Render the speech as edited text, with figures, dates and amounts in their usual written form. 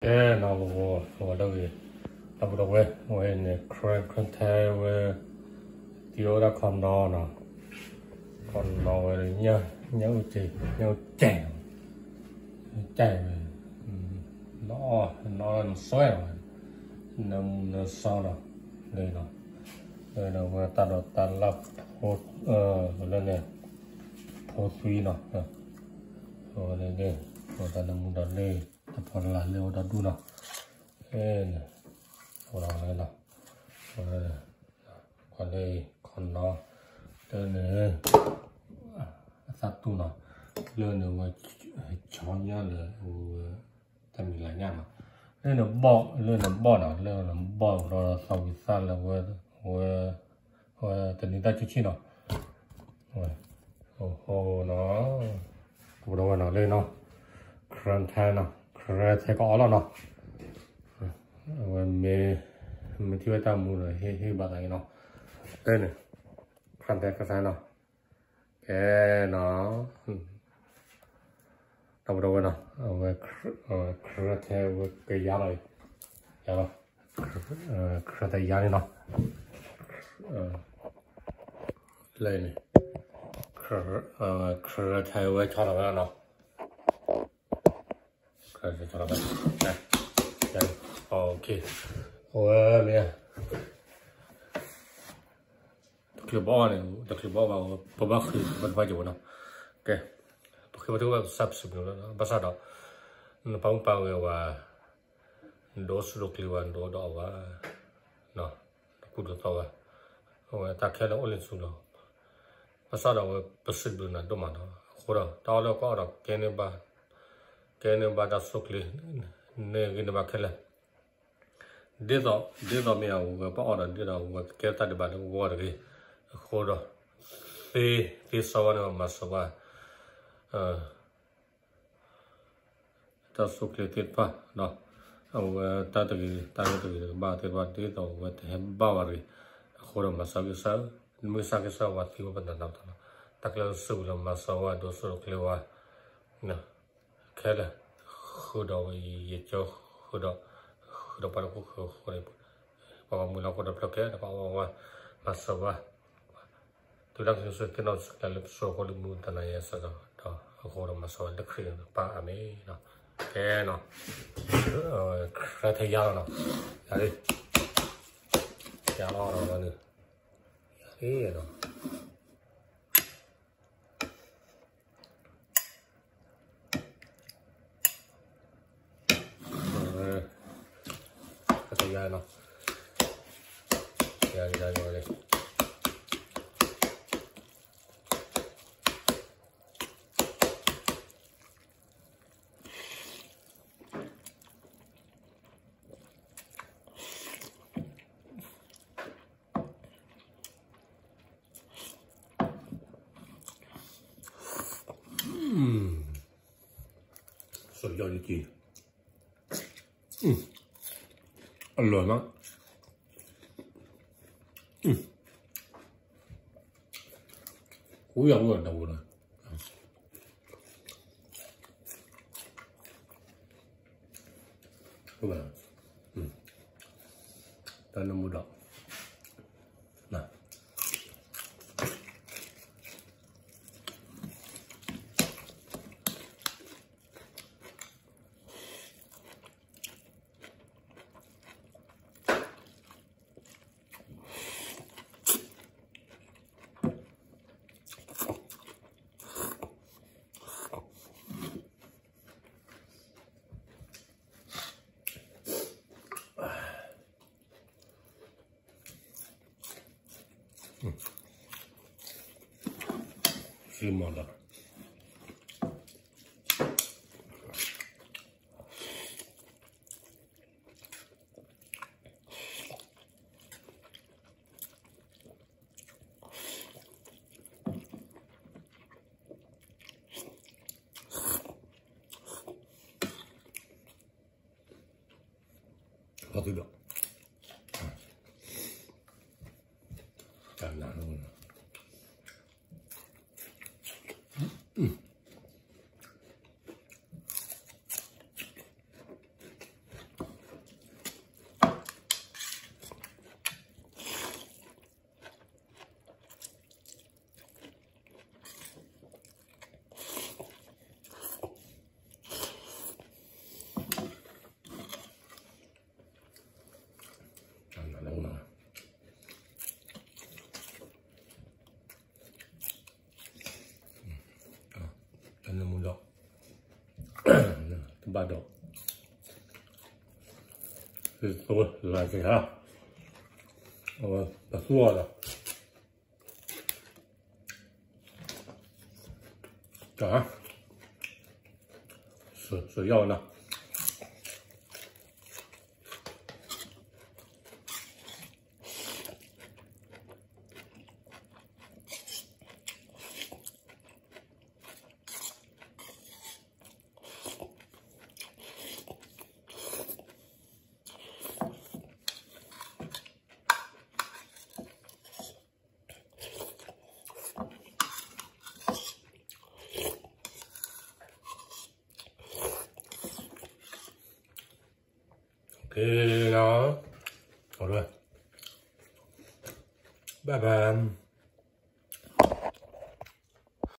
那我这个，那不我那看台第二个看到呢，看到的鸟正，那帅了，那少了，那我打了那破碎了我打那木的嘞。跑了来，我到住了，我来了，过来看到，这呢，satu tu lah, le ne wa chanya le, tam ni la nya ma, le ne bo lo sau sa le wa tani ta chi no, nó, cũng đâu nó lên nó, kran thay nó. Thế có là nó mình chưa ta mua rồi hi bà này nó đây này khăn tay cái sai nó cái nó đâu nó theo cái giá này khăn tay giá này nó lên này khăn theo cái cho nó开始找老板，来，加油 ，OK， 我咩？clip bao này, clip bao vào, bao khi vẫn phải chịu nó, ok, khi mà chúng ta sắp xếp nó, bắt đầu đó, nó bao người và đổ số clip và đổ đỏ và nó, cút được tao và ta khai nó lên xuống nó, bắt đầu đó, bắt xếp được nó đúng mà nó, khổ đó, tao đâu có đó, cái này ba. Cái này ba đã sốc lên, này cái này ba khai là, để đó mìnhเอาbao đó để đó cái ta để ba nó qua được cái, khô đó, thì sau đó mà sau đó, ta sốc lên tiếp pa, đó, ta từ ba từ ba để đó thì bao vào rồi, khô đó mà sau mới sau cái sau và thì có vấn đề nào đó, ta cái sầu là mà sau đó đó sốc lên qua, nè. Cái là khu đó gì cho khu đó bắt đầu khu này bảo mình làm khu đó cái là bảo mà sao tôi đang suy cái nó là lớp số của lớp môn thế này sao đó khu đó mà sao lớp khi ba mấy nó cái nó cái thời gian nó đi nó nữa cái nó thời gian nó ra rồi đâyสุดยอดจริงอร่อยมากกูอยากรู้นะกูนะกูแบบตอนนั้นมูดอกนะ Simona. Có thứ được. Cảm nhận luôn. 巴豆，是多来给他，我不做了，啊，是要呢。可以了，好了，拜拜。